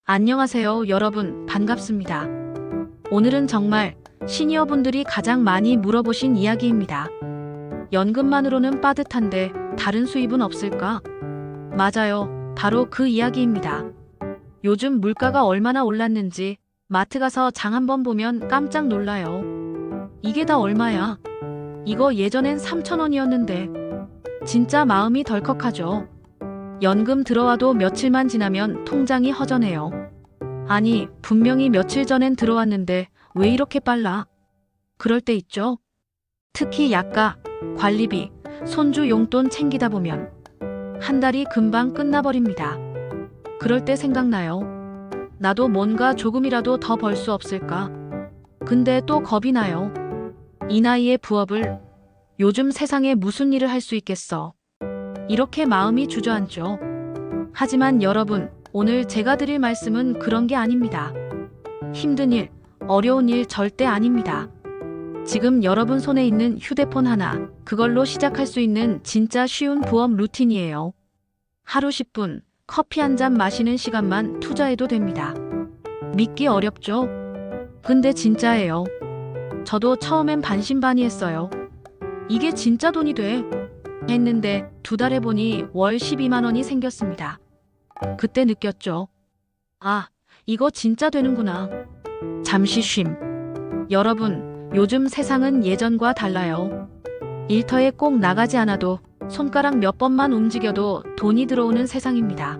안녕하세요, 여러분. 반갑습니다. 오늘은 정말 시니어분들이 가장 많이 물어보신 이야기입니다. 연금만으로는 빠듯한데 다른 수입은 없을까? 맞아요. 바로 그 이야기입니다. 요즘 물가가 얼마나 올랐는지 마트 가서 장 한번 보면 깜짝 놀라요. 이게 다 얼마야? 이거 예전엔 3,000원이었는데 진짜 마음이 덜컥하죠. 연금 들어와도 며칠만 지나면 통장이 허전해요. 아니, 분명히 며칠 전엔 들어왔는데 왜 이렇게 빨라? 그럴 때 있죠. 특히 약가, 관리비, 손주 용돈 챙기다 보면 한 달이 금방 끝나버립니다. 그럴 때 생각나요. 나도 뭔가 조금이라도 더 벌 수 없을까? 근데 또 겁이 나요. 이 나이에 부업을, 요즘 세상에 무슨 일을 할 수 있겠어? 이렇게 마음이 주저앉죠. 하지만 여러분, 오늘 제가 드릴 말씀은 그런 게 아닙니다. 힘든 일, 어려운 일 절대 아닙니다. 지금 여러분 손에 있는 휴대폰 하나, 그걸로 시작할 수 있는 진짜 쉬운 부업 루틴이에요. 하루 10분, 커피 한 잔 마시는 시간만 투자해도 됩니다. 믿기 어렵죠? 근데 진짜예요. 저도 처음엔 반신반의했어요. 이게 진짜 돈이 돼? 했는데 2달 해보니 월 12만 원이 생겼습니다. 그때 느꼈죠. 아, 이거 진짜 되는구나. 잠시 쉼. 여러분, 요즘 세상은 예전과 달라요. 일터에 꼭 나가지 않아도 손가락 몇 번만 움직여도 돈이 들어오는 세상입니다.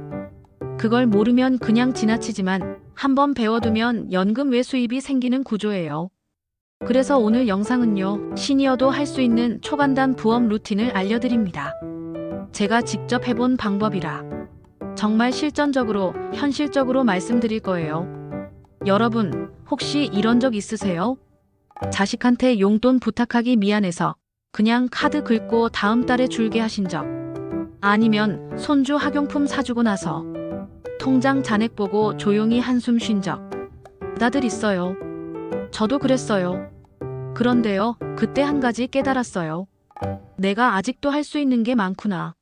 그걸 모르면 그냥 지나치지만 한번 배워두면 연금 외 수입이 생기는 구조예요. 그래서 오늘 영상은요, 시니어도 할 수 있는 초간단 부업 루틴을 알려드립니다. 제가 직접 해본 방법이라 정말 실전적으로, 현실적으로 말씀드릴 거예요. 여러분, 혹시 이런 적 있으세요? 자식한테 용돈 부탁하기 미안해서 그냥 카드 긁고 다음 달에 줄게 하신 적. 아니면 손주 학용품 사주고 나서 통장 잔액 보고 조용히 한숨 쉰 적. 다들 있어요. 저도 그랬어요. 그런데요, 그때 한 가지 깨달았어요. 내가 아직도 할 수 있는 게 많구나.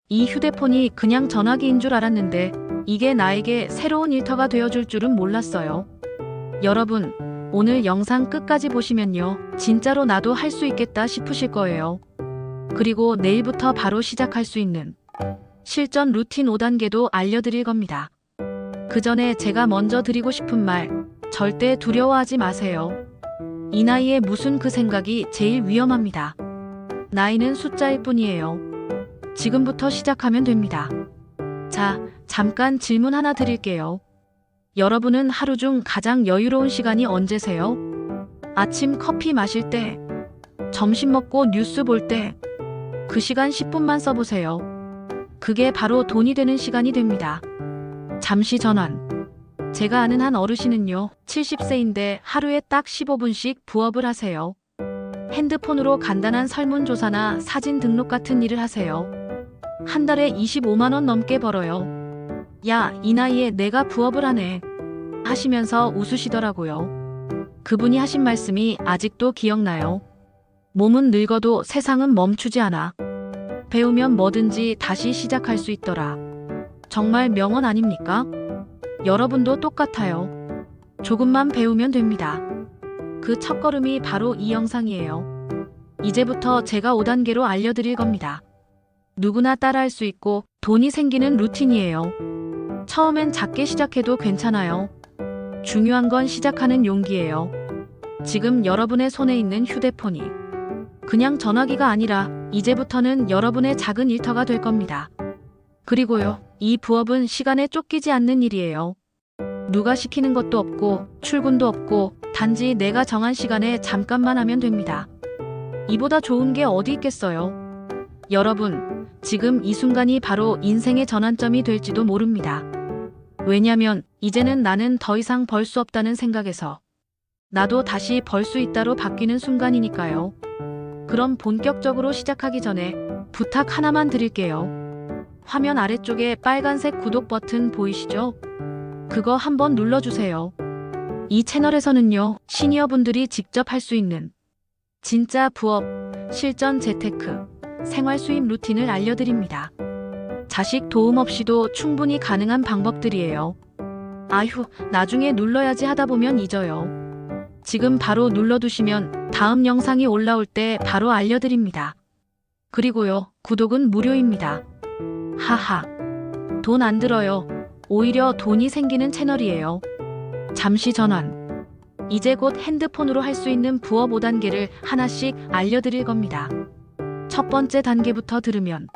이 휴대폰이 그냥 전화기인 줄 알았는데 이게 나에게 새로운 일터가 되어줄 줄은 몰랐어요. 여러분, 오늘 영상 끝까지 보시면요, 진짜로 나도 할 수 있겠다 싶으실 거예요. 그리고 내일부터 바로 시작할 수 있는 실전 루틴 5단계도 알려드릴 겁니다. 그 전에 제가 먼저 드리고 싶은 말, 절대 두려워하지 마세요. 이 나이에 무슨 그 생각이 제일 위험합니다. 나이는 숫자일 뿐이에요. 지금부터 시작하면 됩니다. 자, 잠깐 질문 하나 드릴게요. 여러분은 하루 중 가장 여유로운 시간이 언제세요? 아침 커피 마실 때, 점심 먹고 뉴스 볼 때, 그 시간 10분만 써보세요. 그게 바로 돈이 되는 시간이 됩니다. 잠시 전환. 제가 아는 한 어르신은요, 70세인데 하루에 딱 15분씩 부업을 하세요. 핸드폰으로 간단한 설문조사나 사진 등록 같은 일을 하세요. 한 달에 25만 원 넘게 벌어요. 야, 이 나이에 내가 부업을 하네. 하시면서 웃으시더라고요. 그분이 하신 말씀이 아직도 기억나요. 몸은 늙어도 세상은 멈추지 않아. 배우면 뭐든지 다시 시작할 수 있더라. 정말 명언 아닙니까? 여러분도 똑같아요. 조금만 배우면 됩니다. 그 첫걸음이 바로 이 영상이에요. 이제부터 제가 5단계로 알려드릴 겁니다. 누구나 따라할 수 있고 돈이 생기는 루틴이에요. 처음엔 작게 시작해도 괜찮아요. 중요한 건 시작하는 용기예요. 지금 여러분의 손에 있는 휴대폰이 그냥 전화기가 아니라 이제부터는 여러분의 작은 일터가 될 겁니다. 그리고요, 이 부업은 시간에 쫓기지 않는 일이에요. 누가 시키는 것도 없고 출근도 없고 단지 내가 정한 시간에 잠깐만 하면 됩니다. 이보다 좋은 게 어디 있겠어요? 여러분, 지금 이 순간이 바로 인생의 전환점이 될지도 모릅니다. 왜냐면 이제는 나는 더 이상 벌 수 없다는 생각에서 나도 다시 벌 수 있다로 바뀌는 순간이니까요. 그럼 본격적으로 시작하기 전에 부탁 하나만 드릴게요. 화면 아래쪽에 빨간색 구독 버튼 보이시죠? 그거 한번 눌러주세요. 이 채널에서는요, 시니어분들이 직접 할 수 있는 진짜 부업, 실전 재테크, 생활 수입 루틴을 알려드립니다. 자식 도움 없이도 충분히 가능한 방법들이에요. 아휴, 나중에 눌러야지 하다 보면 잊어요. 지금 바로 눌러두시면 다음 영상이 올라올 때 바로 알려드립니다. 그리고요, 구독은 무료입니다. 하하. 돈 안 들어요. 오히려 돈이 생기는 채널이에요. 잠시 전환. 이제 곧 핸드폰으로 할 수 있는 부업 5단계를 하나씩 알려드릴 겁니다. 첫 번째 단계부터 들으면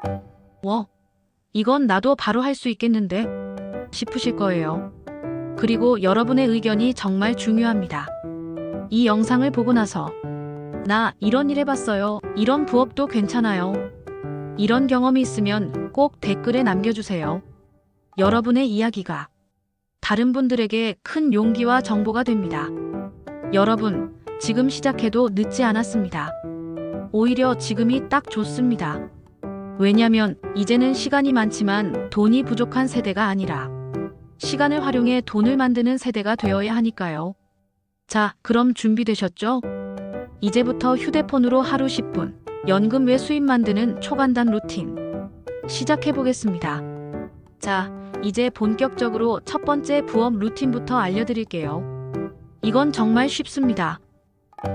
이건 나도 바로 할 수 있겠는데? 싶으실 거예요. 그리고 여러분의 의견이 정말 중요합니다. 이 영상을 보고 나서 나 이런 일 해봤어요. 이런 부업도 괜찮아요. 이런 경험이 있으면 꼭 댓글에 남겨주세요. 여러분의 이야기가 다른 분들에게 큰 용기와 정보가 됩니다. 여러분, 지금 시작해도 늦지 않았습니다. 오히려 지금이 딱 좋습니다. 왜냐면 이제는 시간이 많지만 돈이 부족한 세대가 아니라 시간을 활용해 돈을 만드는 세대가 되어야 하니까요. 자, 그럼 준비되셨죠? 이제부터 휴대폰으로 하루 10분 연금 외 수입 만드는 초간단 루틴 시작해보겠습니다. 자, 이제 본격적으로 첫 번째 부업 루틴부터 알려드릴게요. 이건 정말 쉽습니다.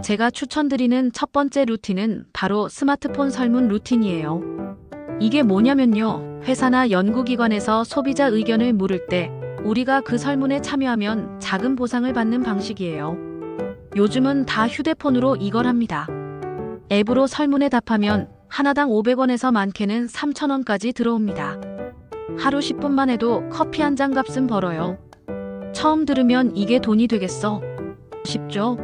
제가 추천드리는 첫 번째 루틴은 바로 스마트폰 설문 루틴이에요. 이게 뭐냐면요, 회사나 연구기관에서 소비자 의견을 물을 때 우리가 그 설문에 참여하면 작은 보상을 받는 방식이에요. 요즘은 다 휴대폰으로 이걸 합니다. 앱으로 설문에 답하면 하나당 500원에서 많게는 3,000원까지 들어옵니다. 하루 10분만 해도 커피 한 잔 값은 벌어요. 처음 들으면 이게 돈이 되겠어? 쉽죠?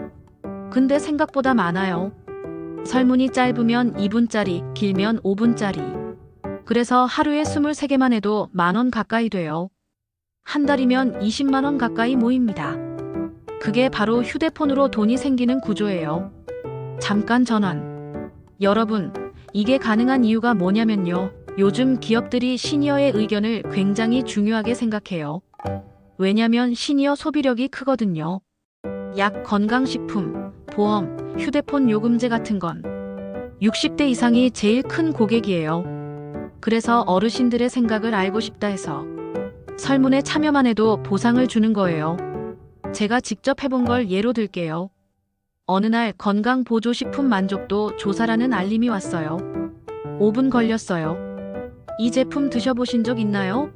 근데 생각보다 많아요. 설문이 짧으면 2분짜리, 길면 5분짜리. 그래서 하루에 23개만 해도 10,000원 가까이 돼요. 한 달이면 20만 원 가까이 모입니다. 그게 바로 휴대폰으로 돈이 생기는 구조예요. 잠깐 전환. 여러분, 이게 가능한 이유가 뭐냐면요, 요즘 기업들이 시니어의 의견을 굉장히 중요하게 생각해요. 왜냐면 시니어 소비력이 크거든요. 약, 건강식품, 보험, 휴대폰 요금제 같은 건 60대 이상이 제일 큰 고객이에요. 그래서 어르신들의 생각을 알고 싶다 해서 설문에 참여만 해도 보상을 주는 거예요. 제가 직접 해본 걸 예로 들게요. 어느 날 건강보조식품 만족도 조사라는 알림이 왔어요. 5분 걸렸어요. 이 제품 드셔보신 적 있나요?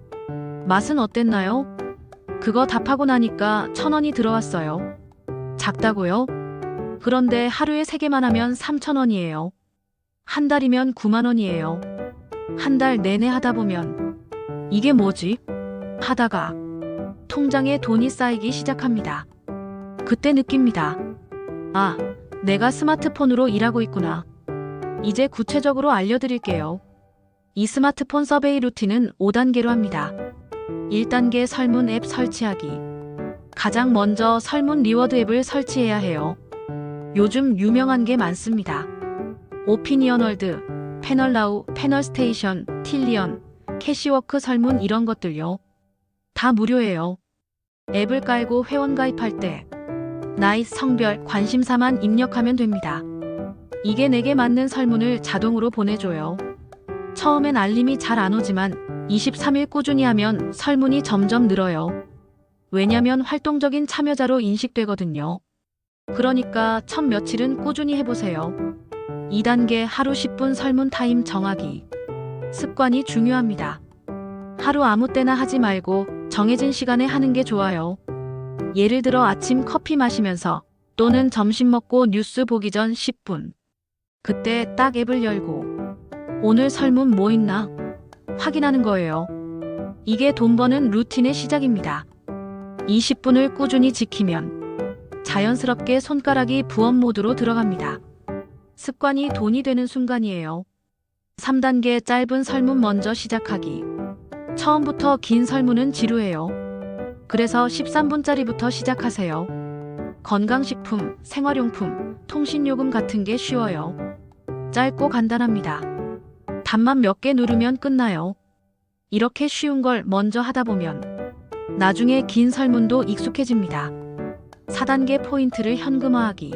맛은 어땠나요? 그거 답하고 나니까 1,000원이 들어왔어요. 작다고요? 그런데 하루에 3개만 하면 3,000원이에요. 한 달이면 9만 원이에요. 한 달 내내 하다 보면 이게 뭐지? 하다가 통장에 돈이 쌓이기 시작합니다. 그때 느낍니다. 아, 내가 스마트폰으로 일하고 있구나. 이제 구체적으로 알려드릴게요. 이 스마트폰 서베이 루틴은 5단계로 합니다. 1단계 설문 앱 설치하기. 가장 먼저 설문 리워드 앱을 설치해야 해요. 요즘 유명한 게 많습니다. 오피니언월드, 패널나우, 패널스테이션, 틸리언, 캐시워크 설문 이런 것들요. 다 무료예요. 앱을 깔고 회원 가입할 때 나이, 성별, 관심사만 입력하면 됩니다. 이게 내게 맞는 설문을 자동으로 보내줘요. 처음엔 알림이 잘 안 오지만 23일 꾸준히 하면 설문이 점점 늘어요. 왜냐면 활동적인 참여자로 인식되거든요. 그러니까 첫 며칠은 꾸준히 해보세요. 2단계 하루 10분 설문 타임 정하기. 습관이 중요합니다. 하루 아무 때나 하지 말고 정해진 시간에 하는 게 좋아요. 예를 들어 아침 커피 마시면서 또는 점심 먹고 뉴스 보기 전 10분. 그때 딱 앱을 열고 오늘 설문 뭐 있나 확인하는 거예요. 이게 돈 버는 루틴의 시작입니다. 20분을 꾸준히 지키면 자연스럽게 손가락이 부업 모드로 들어갑니다. 습관이 돈이 되는 순간이에요. 3단계 짧은 설문 먼저 시작하기. 처음부터 긴 설문은 지루해요. 그래서 13분짜리부터 시작하세요. 건강식품, 생활용품, 통신요금 같은 게 쉬워요. 짧고 간단합니다. 답만 몇 개 누르면 끝나요. 이렇게 쉬운 걸 먼저 하다 보면 나중에 긴 설문도 익숙해집니다. 4단계 포인트를 현금화하기.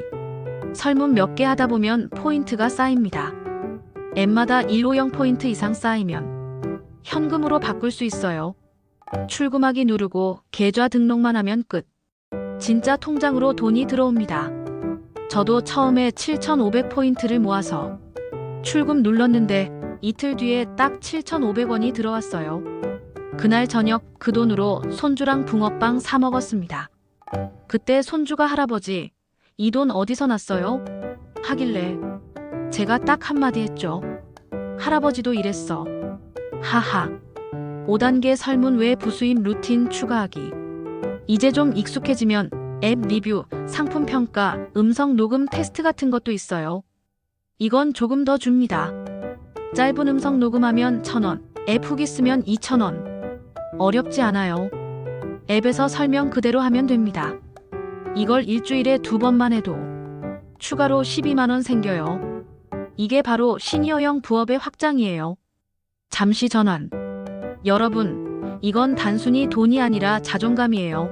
설문 몇 개 하다 보면 포인트가 쌓입니다. 앱마다 150포인트 이상 쌓이면 현금으로 바꿀 수 있어요. 출금하기 누르고 계좌 등록만 하면 끝. 진짜 통장으로 돈이 들어옵니다. 저도 처음에 7,500포인트를 모아서 출금 눌렀는데 이틀 뒤에 딱 7,500원이 들어왔어요. 그날 저녁 그 돈으로 손주랑 붕어빵 사 먹었습니다. 그때 손주가 할아버지, 이 돈 어디서 났어요? 하길래 제가 딱 한마디 했죠. 할아버지도 이랬어. 하하. 5단계 설문 외 부수입 루틴 추가하기. 이제 좀 익숙해지면 앱 리뷰, 상품 평가, 음성 녹음 테스트 같은 것도 있어요. 이건 조금 더 줍니다. 짧은 음성 녹음하면 1,000원, 앱 후기 쓰면 2,000원. 어렵지 않아요. 앱에서 설명 그대로 하면 됩니다. 이걸 일주일에 2번만 해도 추가로 12만원 생겨요. 이게 바로 시니어형 부업의 확장이에요. 잠시 전환. 여러분, 이건 단순히 돈이 아니라 자존감이에요.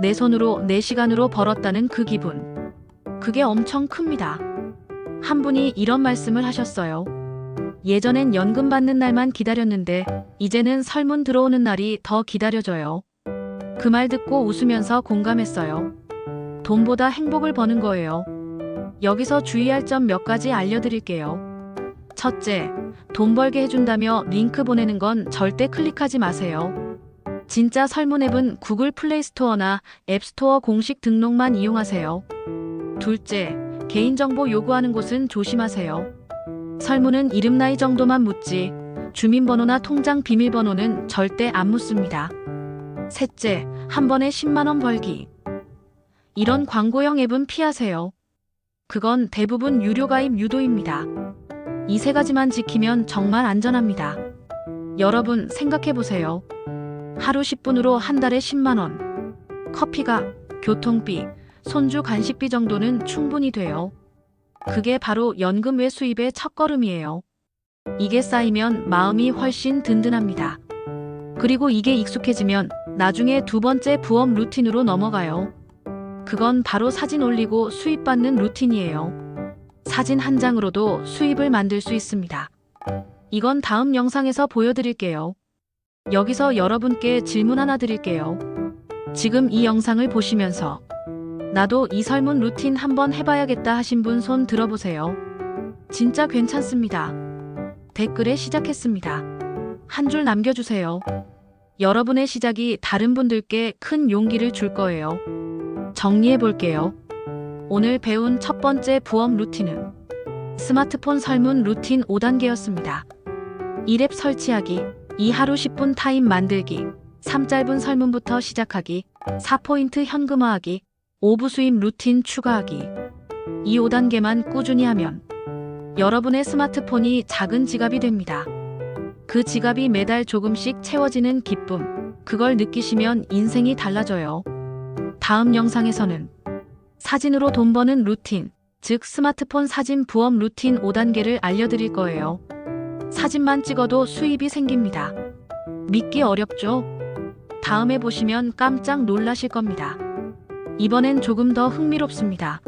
내 손으로 내 시간으로 벌었다는 그 기분. 그게 엄청 큽니다. 한 분이 이런 말씀을 하셨어요. 예전엔 연금 받는 날만 기다렸는데 이제는 설문 들어오는 날이 더 기다려져요. 그 말 듣고 웃으면서 공감했어요. 돈보다 행복을 버는 거예요. 여기서 주의할 점 몇 가지 알려드릴게요. 첫째, 돈 벌게 해준다며 링크 보내는 건 절대 클릭하지 마세요. 진짜 설문 앱은 구글 플레이 스토어나 앱 스토어 공식 등록만 이용하세요. 둘째, 개인정보 요구하는 곳은 조심하세요. 설문은 이름 나이 정도만 묻지 주민번호나 통장 비밀번호는 절대 안 묻습니다. 셋째, 한 번에 10만원 벌기. 이런 광고형 앱은 피하세요. 그건 대부분 유료 가입 유도입니다. 이 세 가지만 지키면 정말 안전합니다. 여러분 생각해보세요. 하루 10분으로 한 달에 10만원. 커피가, 교통비, 손주 간식비 정도는 충분히 돼요. 그게 바로 연금 외 수입의 첫걸음이에요. 이게 쌓이면 마음이 훨씬 든든합니다. 그리고 이게 익숙해지면 나중에 두 번째 부업 루틴으로 넘어가요. 그건 바로 사진 올리고 수입 받는 루틴이에요. 사진 한 장으로도 수입을 만들 수 있습니다. 이건 다음 영상에서 보여드릴게요. 여기서 여러분께 질문 하나 드릴게요. 지금 이 영상을 보시면서 나도 이 설문 루틴 한번 해봐야겠다 하신 분 손 들어보세요. 진짜 괜찮습니다. 댓글에 시작했습니다. 한 줄 남겨주세요. 여러분의 시작이 다른 분들께 큰 용기를 줄 거예요. 정리해 볼게요. 오늘 배운 첫 번째 부업 루틴은 스마트폰 설문 루틴 5단계였습니다. 1앱 설치하기, 2 하루 10분 타임 만들기, 3 짧은 설문부터 시작하기, 4포인트 현금화하기, 5부 수입 루틴 추가하기. 이 5단계만 꾸준히 하면 여러분의 스마트폰이 작은 지갑이 됩니다. 그 지갑이 매달 조금씩 채워지는 기쁨, 그걸 느끼시면 인생이 달라져요. 다음 영상에서는 사진으로 돈 버는 루틴, 즉 스마트폰 사진 부업 루틴 5단계를 알려드릴 거예요. 사진만 찍어도 수입이 생깁니다. 믿기 어렵죠? 다음에 보시면 깜짝 놀라실 겁니다. 이번엔 조금 더 흥미롭습니다.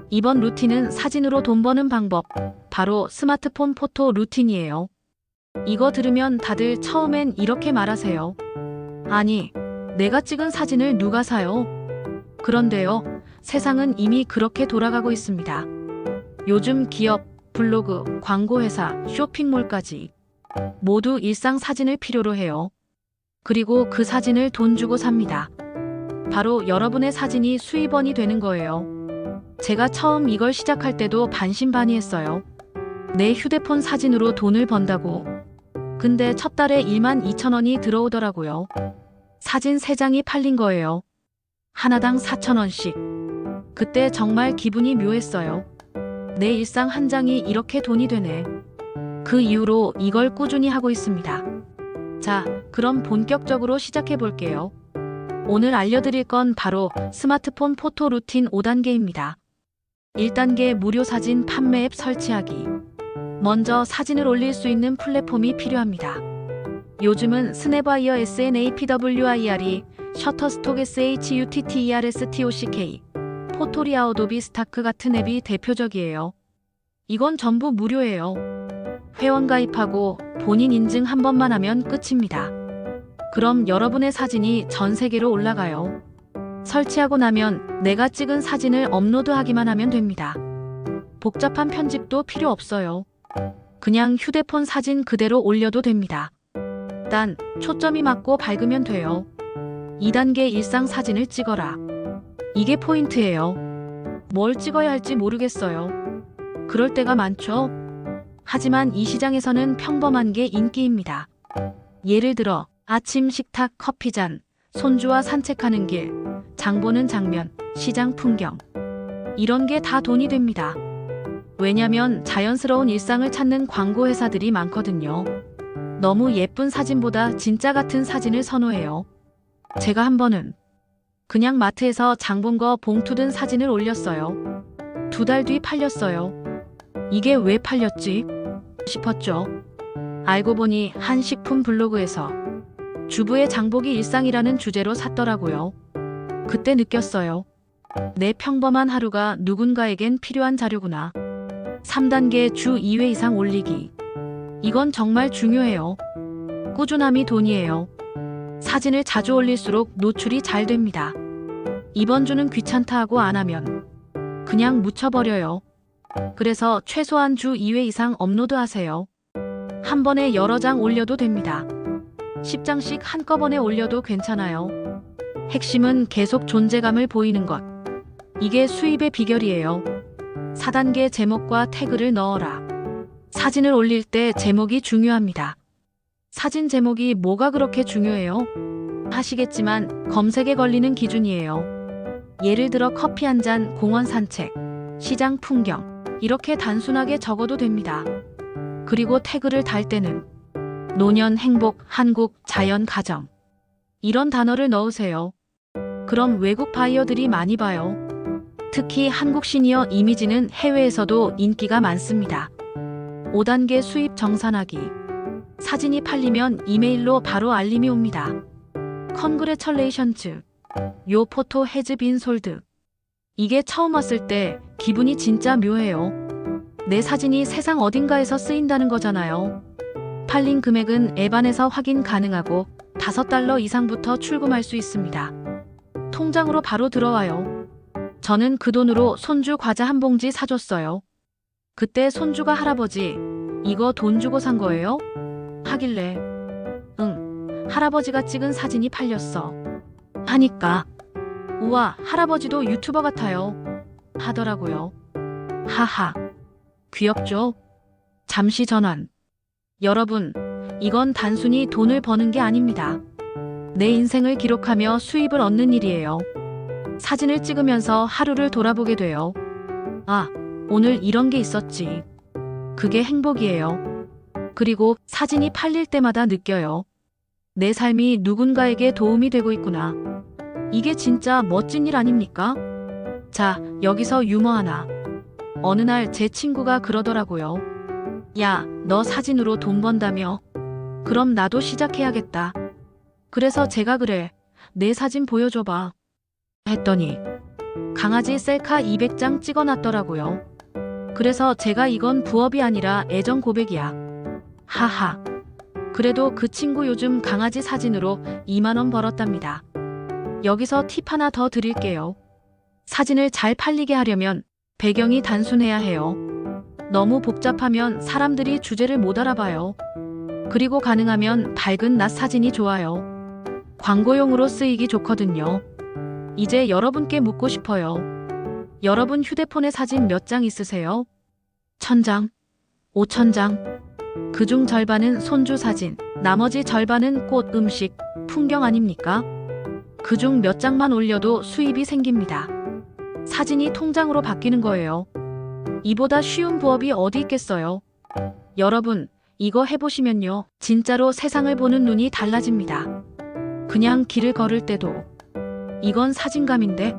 이번 루틴은 사진으로 돈 버는 방법, 바로 스마트폰 포토 루틴이에요. 이거 들으면 다들 처음엔 이렇게 말하세요. 아니, 내가 찍은 사진을 누가 사요? 그런데요, 세상은 이미 그렇게 돌아가고 있습니다. 요즘 기업, 블로그, 광고회사, 쇼핑몰까지 모두 일상 사진을 필요로 해요. 그리고 그 사진을 돈 주고 삽니다. 바로 여러분의 사진이 수입원이 되는 거예요. 제가 처음 이걸 시작할 때도 반신반의했어요. 내 휴대폰 사진으로 돈을 번다고. 근데 첫 달에 12,000원이 들어오더라고요. 사진 3장이 팔린 거예요. 하나당 4,000원씩. 그때 정말 기분이 묘했어요. 내 일상 한 장이 이렇게 돈이 되네. 그 이후로 이걸 꾸준히 하고 있습니다. 자, 그럼 본격적으로 시작해 볼게요. 오늘 알려드릴 건 바로 스마트폰 포토 루틴 5단계입니다. 1단계 무료 사진 판매 앱 설치하기. 먼저 사진을 올릴 수 있는 플랫폼이 필요합니다. 요즘은 스냅와이어 SNAPWIRE, 셔터스톡 SHUTTERSTOCK, 포토리 아도비 스타크 같은 앱이 대표적이에요. 이건 전부 무료예요. 회원 가입하고 본인 인증 한 번만 하면 끝입니다. 그럼 여러분의 사진이 전 세계로 올라가요. 설치하고 나면 내가 찍은 사진을 업로드하기만 하면 됩니다. 복잡한 편집도 필요 없어요. 그냥 휴대폰 사진 그대로 올려도 됩니다. 단, 초점이 맞고 밝으면 돼요. 2단계 일상 사진을 찍어라. 이게 포인트예요. 뭘 찍어야 할지 모르겠어요. 그럴 때가 많죠? 하지만 이 시장에서는 평범한 게 인기입니다. 예를 들어 아침 식탁 커피잔, 손주와 산책하는 길, 장 보는 장면, 시장 풍경. 이런 게 다 돈이 됩니다. 왜냐면 자연스러운 일상을 찾는 광고 회사들이 많거든요. 너무 예쁜 사진보다 진짜 같은 사진을 선호해요. 제가 한 번은 그냥 마트에서 장 본 거 봉투 든 사진을 올렸어요. 2달 뒤 팔렸어요. 이게 왜 팔렸지? 싶었죠. 알고 보니 한 식품 블로그에서 주부의 장보기 일상이라는 주제로 샀더라고요. 그때 느꼈어요. 내 평범한 하루가 누군가에겐 필요한 자료구나. 3단계 주 2회 이상 올리기. 이건 정말 중요해요. 꾸준함이 돈이에요. 사진을 자주 올릴수록 노출이 잘 됩니다. 이번 주는 귀찮다 하고 안 하면 그냥 묻혀버려요. 그래서 최소한 주 2회 이상 업로드하세요. 한 번에 여러 장 올려도 됩니다. 10장씩 한꺼번에 올려도 괜찮아요. 핵심은 계속 존재감을 보이는 것. 이게 수입의 비결이에요. 4단계 제목과 태그를 넣어라. 사진을 올릴 때 제목이 중요합니다. 사진 제목이 뭐가 그렇게 중요해요? 하시겠지만 검색에 걸리는 기준이에요. 예를 들어 커피 한 잔, 공원 산책, 시장 풍경 이렇게 단순하게 적어도 됩니다. 그리고 태그를 달 때는 노년, 행복, 한국, 자연, 가정 이런 단어를 넣으세요. 그럼 외국 바이어들이 많이 봐요. 특히 한국 시니어 이미지는 해외에서도 인기가 많습니다. 5단계 수입 정산하기. 사진이 팔리면 이메일로 바로 알림이 옵니다. Congratulations. Your photo has been sold. 이게 처음 왔을 때 기분이 진짜 묘해요. 내 사진이 세상 어딘가에서 쓰인다는 거잖아요. 팔린 금액은 앱 안에서 확인 가능하고 $5 이상부터 출금할 수 있습니다. 통장으로 바로 들어와요. 저는 그 돈으로 손주 과자 한 봉지 사줬어요. 그때 손주가 할아버지, 이거 돈 주고 산 거예요? 하길래, 응, 할아버지가 찍은 사진이 팔렸어. 하니까, 우와, 할아버지도 유튜버 같아요. 하더라고요. 하하. 귀엽죠? 잠시 전환. 여러분, 이건 단순히 돈을 버는 게 아닙니다. 내 인생을 기록하며 수입을 얻는 일이에요. 사진을 찍으면서 하루를 돌아보게 돼요. 아, 오늘 이런 게 있었지. 그게 행복이에요. 그리고 사진이 팔릴 때마다 느껴요. 내 삶이 누군가에게 도움이 되고 있구나. 이게 진짜 멋진 일 아닙니까? 자, 여기서 유머 하나. 어느 날 제 친구가 그러더라고요. 야, 너 사진으로 돈 번다며? 그럼 나도 시작해야겠다. 그래서 제가 그래. 내 사진 보여줘봐. 했더니 강아지 셀카 200장 찍어놨더라고요. 그래서 제가 이건 부업이 아니라 애정 고백이야. 하하. 그래도 그 친구 요즘 강아지 사진으로 2만 원 벌었답니다. 여기서 팁 하나 더 드릴게요. 사진을 잘 팔리게 하려면 배경이 단순해야 해요. 너무 복잡하면 사람들이 주제를 못 알아봐요. 그리고 가능하면 밝은 낮 사진이 좋아요. 광고용으로 쓰이기 좋거든요. 이제 여러분께 묻고 싶어요. 여러분 휴대폰에 사진 몇 장 있으세요? 1000장? 5000장? 그중 절반은 손주 사진, 나머지 절반은 꽃, 음식, 풍경 아닙니까? 그중 몇 장만 올려도 수입이 생깁니다. 사진이 통장으로 바뀌는 거예요. 이보다 쉬운 부업이 어디 있겠어요? 여러분, 이거 해보시면요. 진짜로 세상을 보는 눈이 달라집니다. 그냥 길을 걸을 때도 이건 사진감인데?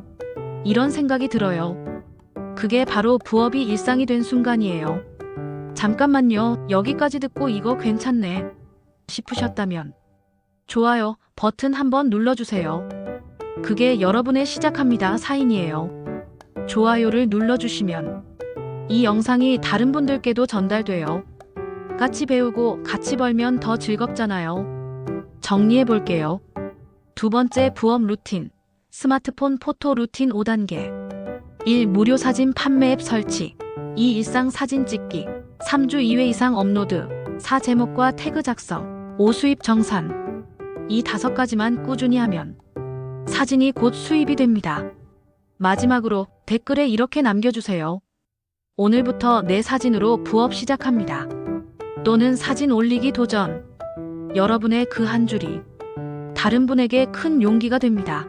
이런 생각이 들어요. 그게 바로 부업이 일상이 된 순간이에요. 잠깐만요. 여기까지 듣고 이거 괜찮네 싶으셨다면 좋아요 버튼 한번 눌러주세요. 그게 여러분의 시작합니다 사인이에요. 좋아요를 눌러주시면 이 영상이 다른 분들께도 전달돼요. 같이 배우고 같이 벌면 더 즐겁잖아요. 정리해 볼게요. 두 번째 부업 루틴. 스마트폰 포토 루틴 5단계. 1. 무료 사진 판매 앱 설치. 2. 일상 사진 찍기. 3주 2회 이상 업로드. 4. 제목과 태그 작성. 5. 수입 정산. 이 5가지만 꾸준히 하면 사진이 곧 수입이 됩니다. 마지막으로 댓글에 이렇게 남겨주세요. 오늘부터 내 사진으로 부업 시작합니다. 또는 사진 올리기 도전. 여러분의 그 한 줄이 다른 분에게 큰 용기가 됩니다.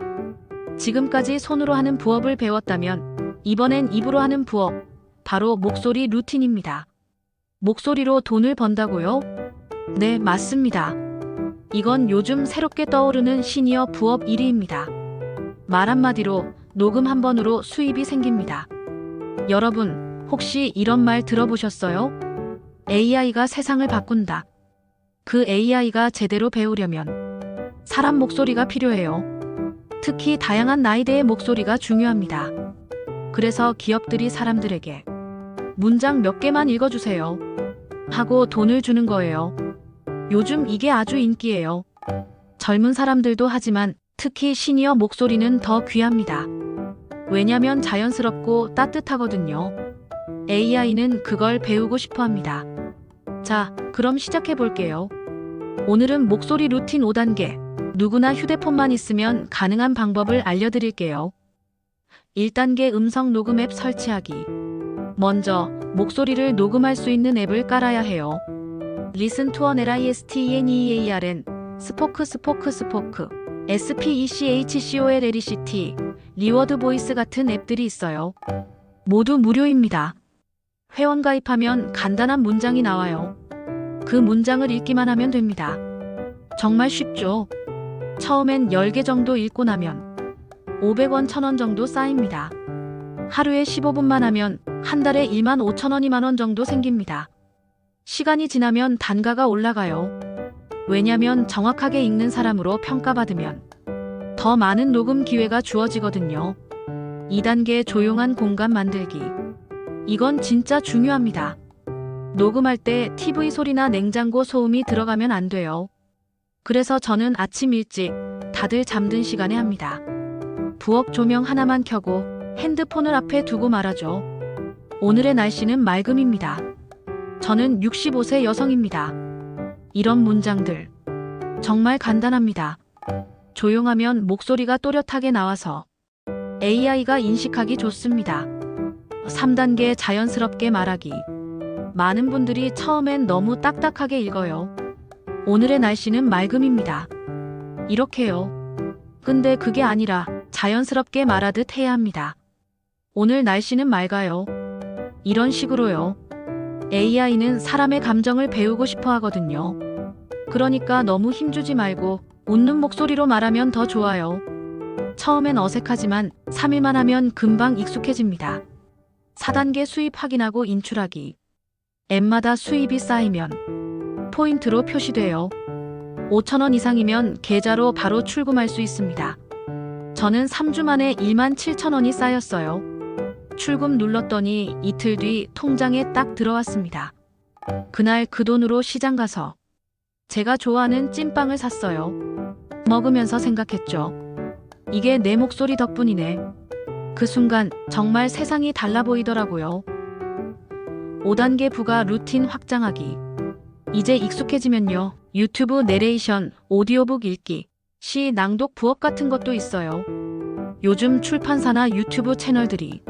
지금까지 손으로 하는 부업을 배웠다면 이번엔 입으로 하는 부업, 바로 목소리 루틴입니다. 목소리로 돈을 번다고요? 네, 맞습니다. 이건 요즘 새롭게 떠오르는 시니어 부업 1위입니다. 말 한마디로 녹음 한 번으로 수입이 생깁니다. 여러분, 혹시 이런 말 들어보셨어요? AI가 세상을 바꾼다. 그 AI가 제대로 배우려면 사람 목소리가 필요해요. 특히 다양한 나이대의 목소리가 중요합니다. 그래서 기업들이 사람들에게 문장 몇 개만 읽어주세요 하고 돈을 주는 거예요. 요즘 이게 아주 인기예요. 젊은 사람들도 하지만 특히 시니어 목소리는 더 귀합니다. 왜냐면 자연스럽고 따뜻하거든요. AI는 그걸 배우고 싶어 합니다. 자, 그럼 시작해 볼게요. 오늘은 목소리 루틴 5단계. 누구나 휴대폰만 있으면 가능한 방법을 알려드릴게요. 1단계 음성 녹음 앱 설치하기. 먼저 목소리를 녹음할 수 있는 앱을 깔아야 해요. Listen to an LISTENEARN, 스포크, SPECHCOLLECT, 리워드 보이스 같은 앱들이 있어요. 모두 무료입니다. 회원 가입하면 간단한 문장이 나와요. 그 문장을 읽기만 하면 됩니다. 정말 쉽죠? 처음엔 10개 정도 읽고 나면 500원, 1000원 정도 쌓입니다. 하루에 15분만 하면 한 달에 15,000원, 2만원 정도 생깁니다. 시간이 지나면 단가가 올라가요. 왜냐면 정확하게 읽는 사람으로 평가받으면 더 많은 녹음 기회가 주어지거든요. 2단계 조용한 공간 만들기. 이건 진짜 중요합니다. 녹음할 때 TV 소리나 냉장고 소음이 들어가면 안 돼요. 그래서 저는 아침 일찍 다들 잠든 시간에 합니다. 부엌 조명 하나만 켜고 핸드폰을 앞에 두고 말하죠. 오늘의 날씨는 맑음입니다. 저는 65세 여성입니다. 이런 문장들 정말 간단합니다. 조용하면 목소리가 또렷하게 나와서 AI가 인식하기 좋습니다. 3단계 자연스럽게 말하기. 많은 분들이 처음엔 너무 딱딱하게 읽어요. 오늘의 날씨는 맑음입니다. 이렇게요. 근데 그게 아니라 자연스럽게 말하듯 해야 합니다. 오늘 날씨는 맑아요. 이런 식으로요. AI는 사람의 감정을 배우고 싶어 하거든요. 그러니까 너무 힘주지 말고 웃는 목소리로 말하면 더 좋아요. 처음엔 어색하지만 3일만 하면 금방 익숙해집니다. 4단계 수입 확인하고 인출하기. 앱마다 수입이 쌓이면 포인트로 표시돼요. 5,000원 이상이면 계좌로 바로 출금할 수 있습니다. 저는 3주 만에 17,000원이 쌓였어요. 출금 눌렀더니 이틀 뒤 통장에 딱 들어왔습니다. 그날 그 돈으로 시장 가서 제가 좋아하는 찐빵을 샀어요. 먹으면서 생각했죠. 이게 내 목소리 덕분이네. 그 순간 정말 세상이 달라 보이더라고요. 5단계 부가 루틴 확장하기. 이제 익숙해지면요. 유튜브 내레이션, 오디오북 읽기, 시 낭독 부업 같은 것도 있어요. 요즘 출판사나 유튜브 채널들이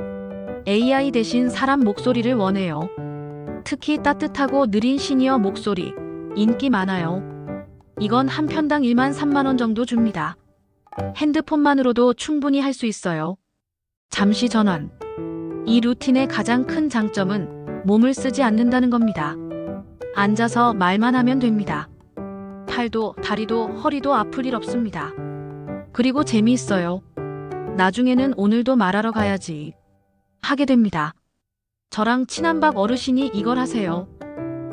AI 대신 사람 목소리를 원해요. 특히 따뜻하고 느린 시니어 목소리, 인기 많아요. 이건 한 편당 13,000원 정도 줍니다. 핸드폰만으로도 충분히 할 수 있어요. 잠시 전환. 이 루틴의 가장 큰 장점은 몸을 쓰지 않는다는 겁니다. 앉아서 말만 하면 됩니다. 팔도, 다리도, 허리도 아플 일 없습니다. 그리고 재미있어요. 나중에는 오늘도 말하러 가야지 하게 됩니다. 저랑 친한 박 어르신이 이걸 하세요.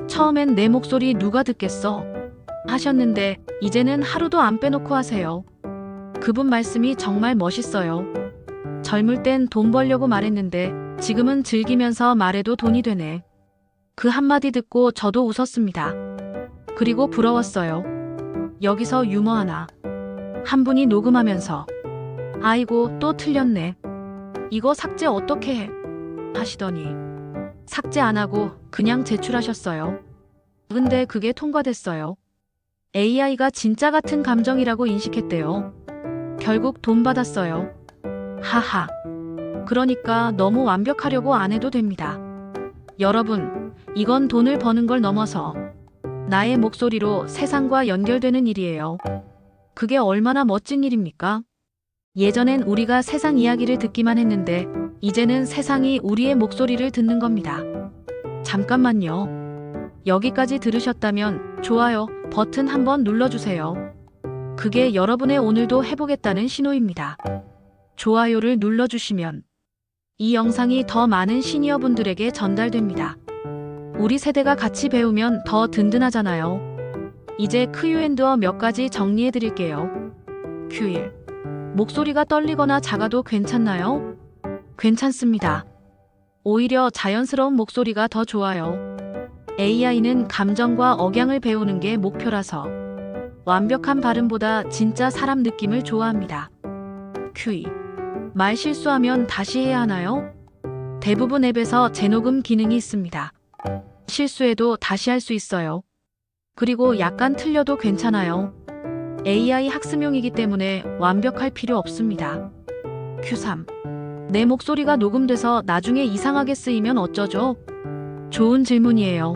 처음엔 내 목소리 누가 듣겠어 하셨는데 이제는 하루도 안 빼놓고 하세요. 그분 말씀이 정말 멋있어요. 젊을 땐 돈 벌려고 말했는데 지금은 즐기면서 말해도 돈이 되네. 그 한마디 듣고 저도 웃었습니다. 그리고 부러웠어요. 여기서 유머 하나. 한 분이 녹음하면서 아이고 또 틀렸네. 이거 삭제 어떻게 해? 하시더니 삭제 안 하고 그냥 제출하셨어요. 근데 그게 통과됐어요. AI가 진짜 같은 감정이라고 인식했대요. 결국 돈 받았어요. 하하. 그러니까 너무 완벽하려고 안 해도 됩니다. 여러분, 이건 돈을 버는 걸 넘어서 나의 목소리로 세상과 연결되는 일이에요. 그게 얼마나 멋진 일입니까? 예전엔 우리가 세상 이야기를 듣기만 했는데 이제는 세상이 우리의 목소리를 듣는 겁니다. 잠깐만요. 여기까지 들으셨다면 좋아요 버튼 한번 눌러주세요. 그게 여러분의 오늘도 해보겠다는 신호입니다. 좋아요를 눌러주시면 이 영상이 더 많은 시니어분들에게 전달됩니다. 우리 세대가 같이 배우면 더 든든하잖아요. 이제 큐앤드어 몇 가지 정리해 드릴게요. Q1. 목소리가 떨리거나 작아도 괜찮나요? 괜찮습니다. 오히려 자연스러운 목소리가 더 좋아요. AI는 감정과 억양을 배우는 게 목표라서 완벽한 발음보다 진짜 사람 느낌을 좋아합니다. Q2. 말 실수하면 다시 해야 하나요? 대부분 앱에서 재녹음 기능이 있습니다. 실수해도 다시 할 수 있어요. 그리고 약간 틀려도 괜찮아요. AI 학습용이기 때문에 완벽할 필요 없습니다. Q3. 내 목소리가 녹음돼서 나중에 이상하게 쓰이면 어쩌죠? 좋은 질문이에요.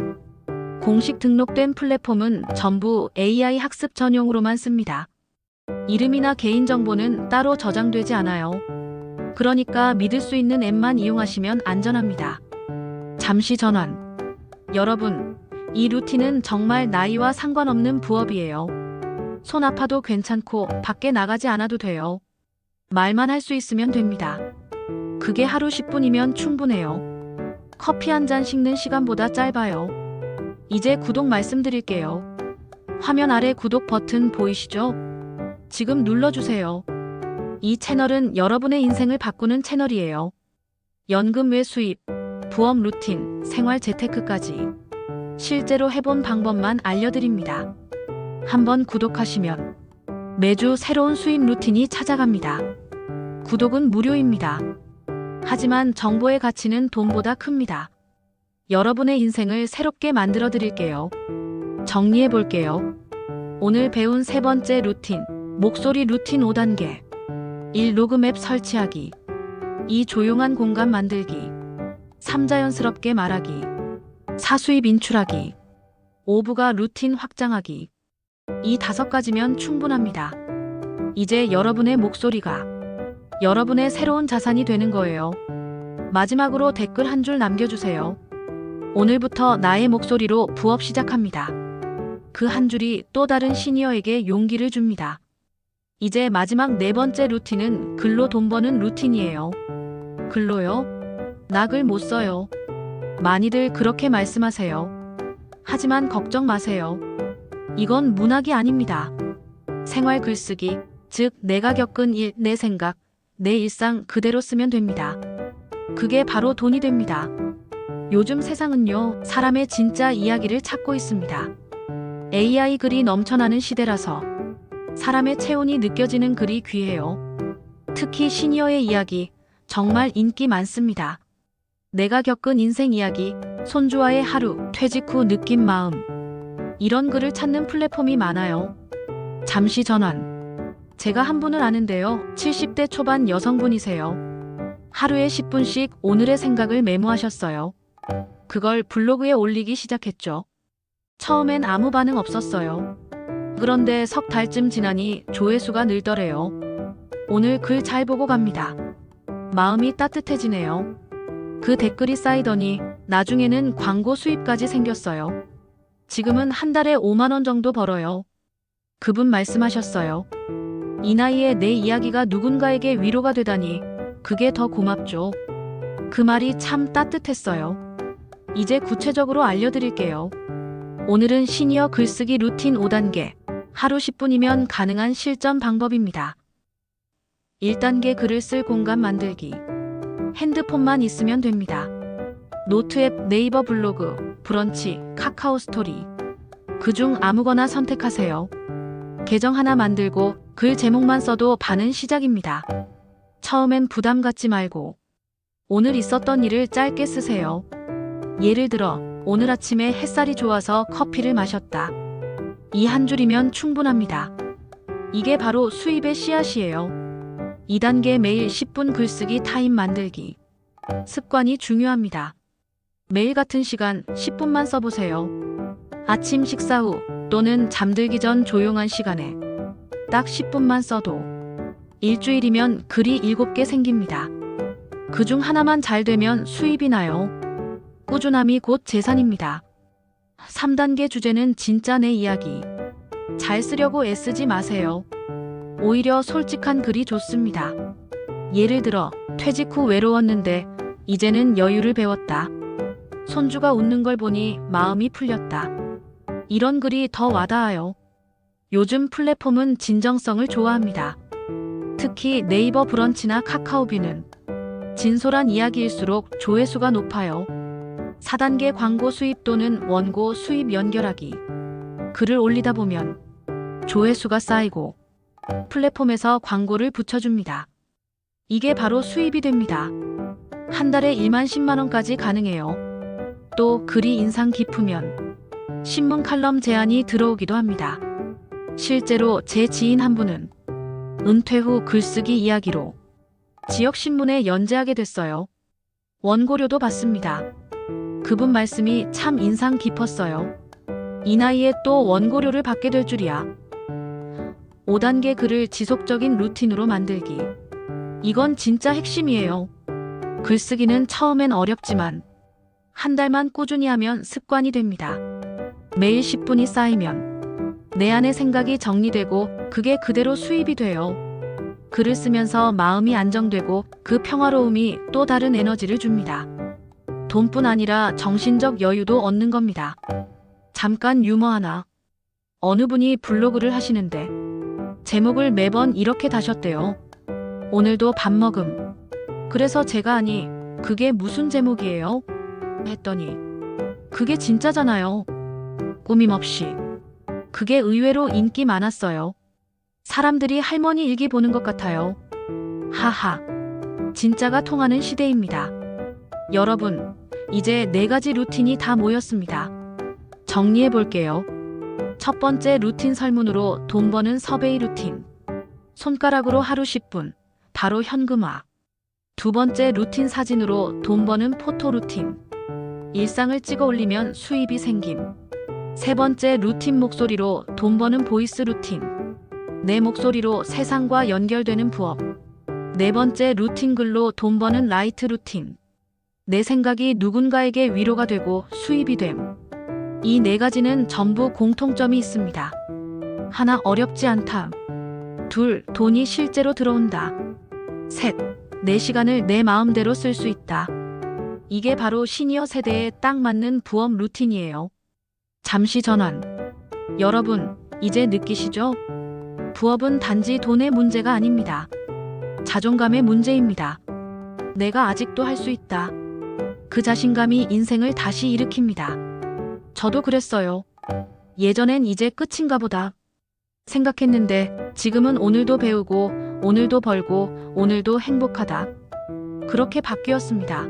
공식 등록된 플랫폼은 전부 AI 학습 전용으로만 씁니다. 이름이나 개인정보는 따로 저장되지 않아요. 그러니까 믿을 수 있는 앱만 이용하시면 안전합니다. 잠시 전환. 여러분, 이 루틴은 정말 나이와 상관없는 부업이에요. 손 아파도 괜찮고 밖에 나가지 않아도 돼요. 말만 할 수 있으면 됩니다. 그게 하루 10분이면 충분해요. 커피 한 잔 식는 시간보다 짧아요. 이제 구독 말씀드릴게요. 화면 아래 구독 버튼 보이시죠? 지금 눌러주세요. 이 채널은 여러분의 인생을 바꾸는 채널이에요. 연금 외 수입, 부업 루틴, 생활 재테크까지 실제로 해본 방법만 알려드립니다. 한번 구독하시면 매주 새로운 수입 루틴이 찾아갑니다. 구독은 무료입니다. 하지만 정보의 가치는 돈보다 큽니다. 여러분의 인생을 새롭게 만들어 드릴게요. 정리해 볼게요. 오늘 배운 세 번째 루틴, 목소리 루틴 5단계. 1. 녹음 앱 설치하기. 2. 조용한 공간 만들기. 3. 자연스럽게 말하기. 4. 수입 인출하기. 5. 부가 루틴 확장하기. 이 5가지면 충분합니다. 이제 여러분의 목소리가 여러분의 새로운 자산이 되는 거예요. 마지막으로 댓글 한 줄 남겨주세요. 오늘부터 나의 목소리로 부업 시작합니다. 그 한 줄이 또 다른 시니어에게 용기를 줍니다. 이제 마지막 네 번째 루틴은 글로 돈 버는 루틴이에요. 글로요? 나 글 못 써요. 많이들 그렇게 말씀하세요. 하지만 걱정 마세요. 이건 문학이 아닙니다. 생활 글쓰기, 즉 내가 겪은 일, 내 생각, 내 일상 그대로 쓰면 됩니다. 그게 바로 돈이 됩니다. 요즘 세상은요, 사람의 진짜 이야기를 찾고 있습니다. AI 글이 넘쳐나는 시대라서 사람의 체온이 느껴지는 글이 귀해요. 특히 시니어의 이야기, 정말 인기 많습니다. 내가 겪은 인생 이야기, 손주와의 하루, 퇴직 후 느낀 마음. 이런 글을 찾는 플랫폼이 많아요. 잠시 전환. 제가 한 분을 아는데요. 70대 초반 여성분이세요. 하루에 10분씩 오늘의 생각을 메모하셨어요. 그걸 블로그에 올리기 시작했죠. 처음엔 아무 반응 없었어요. 그런데 석 달쯤 지나니 조회수가 늘더래요. 오늘 글 잘 보고 갑니다. 마음이 따뜻해지네요. 그 댓글이 쌓이더니 나중에는 광고 수입까지 생겼어요. 지금은 한 달에 5만 원 정도 벌어요. 그분 말씀하셨어요. 이 나이에 내 이야기가 누군가에게 위로가 되다니 그게 더 고맙죠. 그 말이 참 따뜻했어요. 이제 구체적으로 알려드릴게요. 오늘은 시니어 글쓰기 루틴 5단계. 하루 10분이면 가능한 실전 방법입니다. 1단계 글을 쓸 공간 만들기. 핸드폰만 있으면 됩니다. 노트 앱, 네이버 블로그, 브런치, 카카오 스토리. 그중 아무거나 선택하세요. 계정 하나 만들고 글 제목만 써도 반은 시작입니다. 처음엔 부담 갖지 말고 오늘 있었던 일을 짧게 쓰세요. 예를 들어 오늘 아침에 햇살이 좋아서 커피를 마셨다. 이 한 줄이면 충분합니다. 이게 바로 수입의 씨앗이에요. 2단계 매일 10분 글쓰기 타임 만들기. 습관이 중요합니다. 매일 같은 시간 10분만 써보세요. 아침 식사 후 또는 잠들기 전 조용한 시간에 딱 10분만 써도 일주일이면 글이 7개 생깁니다. 그중 하나만 잘 되면 수입이 나요. 꾸준함이 곧 재산입니다. 3단계 주제는 진짜 내 이야기. 잘 쓰려고 애쓰지 마세요. 오히려 솔직한 글이 좋습니다. 예를 들어 퇴직 후 외로웠는데 이제는 여유를 배웠다. 손주가 웃는 걸 보니 마음이 풀렸다. 이런 글이 더 와닿아요. 요즘 플랫폼은 진정성을 좋아합니다. 특히 네이버 브런치나 카카오뷰는 진솔한 이야기일수록 조회수가 높아요. 4단계 광고 수입 또는 원고 수입 연결하기. 글을 올리다 보면 조회수가 쌓이고 플랫폼에서 광고를 붙여줍니다. 이게 바로 수입이 됩니다. 한 달에 1만 10만 원까지 가능해요. 또 글이 인상 깊으면 신문 칼럼 제안이 들어오기도 합니다. 실제로 제 지인 한 분은 은퇴 후 글쓰기 이야기로 지역신문에 연재하게 됐어요. 원고료도 받습니다. 그분 말씀이 참 인상 깊었어요. 이 나이에 또 원고료를 받게 될 줄이야. 5단계 글을 지속적인 루틴으로 만들기. 이건 진짜 핵심이에요. 글쓰기는 처음엔 어렵지만 한 달만 꾸준히 하면 습관이 됩니다. 매일 10분이 쌓이면 내 안의 생각이 정리되고 그게 그대로 수입이 돼요. 글을 쓰면서 마음이 안정되고 그 평화로움이 또 다른 에너지를 줍니다. 돈뿐 아니라 정신적 여유도 얻는 겁니다. 잠깐 유머 하나. 어느 분이 블로그를 하시는데 제목을 매번 이렇게 다셨대요. 오늘도 밥 먹음. 그래서 제가 아니 그게 무슨 제목이에요? 했더니 그게 진짜잖아요. 꾸밈없이. 그게 의외로 인기 많았어요. 사람들이 할머니 일기 보는 것 같아요. 하하. 진짜가 통하는 시대입니다. 여러분, 이제 4가지 루틴이 다 모였습니다. 정리해 볼게요. 첫 번째 루틴 설문으로 돈 버는 섭외 루틴. 손가락으로 하루 10분, 바로 현금화. 두 번째 루틴 사진으로 돈 버는 포토 루틴. 일상을 찍어 올리면 수입이 생김. 세 번째 루틴 목소리로 돈 버는 보이스 루틴. 내 목소리로 세상과 연결되는 부업. 네 번째 루틴 글로 돈 버는 라이트 루틴. 내 생각이 누군가에게 위로가 되고 수입이 됨. 이 4가지는 전부 공통점이 있습니다. 하나, 어렵지 않다. 둘, 돈이 실제로 들어온다. 셋, 내 시간을 내 마음대로 쓸 수 있다. 이게 바로 시니어 세대에 딱 맞는 부업 루틴이에요. 잠시 전환. 여러분, 이제 느끼시죠? 부업은 단지 돈의 문제가 아닙니다. 자존감의 문제입니다. 내가 아직도 할 수 있다. 그 자신감이 인생을 다시 일으킵니다. 저도 그랬어요. 예전엔 이제 끝인가 보다 생각했는데 지금은 오늘도 배우고 오늘도 벌고 오늘도 행복하다. 그렇게 바뀌었습니다.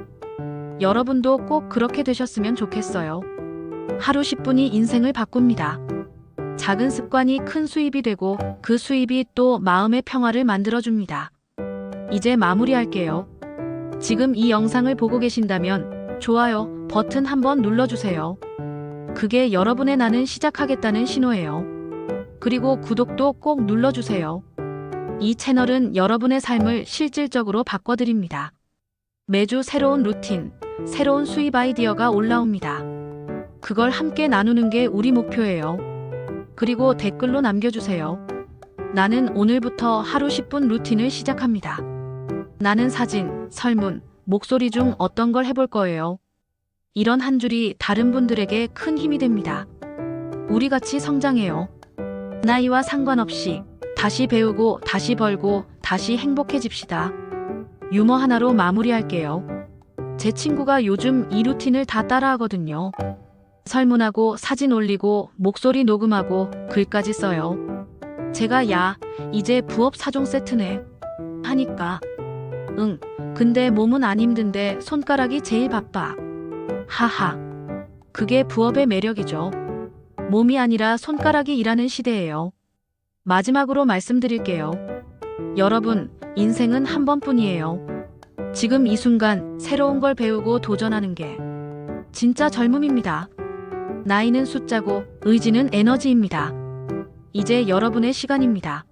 여러분도 꼭 그렇게 되셨으면 좋겠어요. 하루 10분이 인생을 바꿉니다. 작은 습관이 큰 수입이 되고 그 수입이 또 마음의 평화를 만들어줍니다. 이제 마무리할게요. 지금 이 영상을 보고 계신다면 좋아요 버튼 한번 눌러주세요. 그게 여러분의 나는 시작하겠다는 신호예요. 그리고 구독도 꼭 눌러주세요. 이 채널은 여러분의 삶을 실질적으로 바꿔드립니다. 매주 새로운 루틴, 새로운 수입 아이디어가 올라옵니다. 그걸 함께 나누는 게 우리 목표예요. 그리고 댓글로 남겨주세요. 나는 오늘부터 하루 10분 루틴을 시작합니다. 나는 사진, 설문, 목소리 중 어떤 걸 해볼 거예요. 이런 한 줄이 다른 분들에게 큰 힘이 됩니다. 우리 같이 성장해요. 나이와 상관없이 다시 배우고 다시 벌고 다시 행복해집시다. 유머 하나로 마무리할게요. 제 친구가 요즘 이 루틴을 다 따라하거든요. 설문하고 사진 올리고 목소리 녹음하고 글까지 써요. 제가 야, 이제 부업 4종 세트네. 하니까. 응, 근데 몸은 안 힘든데 손가락이 제일 바빠. 하하. 그게 부업의 매력이죠. 몸이 아니라 손가락이 일하는 시대예요. 마지막으로 말씀드릴게요. 여러분, 인생은 한 번뿐이에요. 지금 이 순간 새로운 걸 배우고 도전하는 게 진짜 젊음입니다. 나이는 숫자고 의지는 에너지입니다. 이제 여러분의 시간입니다.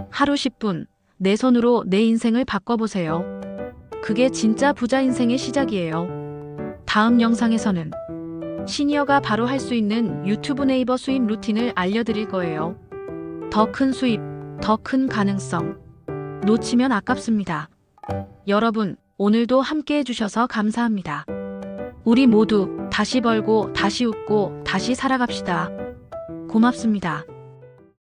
하루 10분, 내 손으로 내 인생을 바꿔보세요. 그게 진짜 부자 인생의 시작이에요. 다음 영상에서는 시니어가 바로 할 수 있는 유튜브 네이버 수입 루틴을 알려드릴 거예요. 더 큰 수입, 더 큰 가능성. 놓치면 아깝습니다. 여러분, 오늘도 함께 해주셔서 감사합니다. 우리 모두 다시 벌고, 다시 웃고, 다시 살아갑시다. 고맙습니다.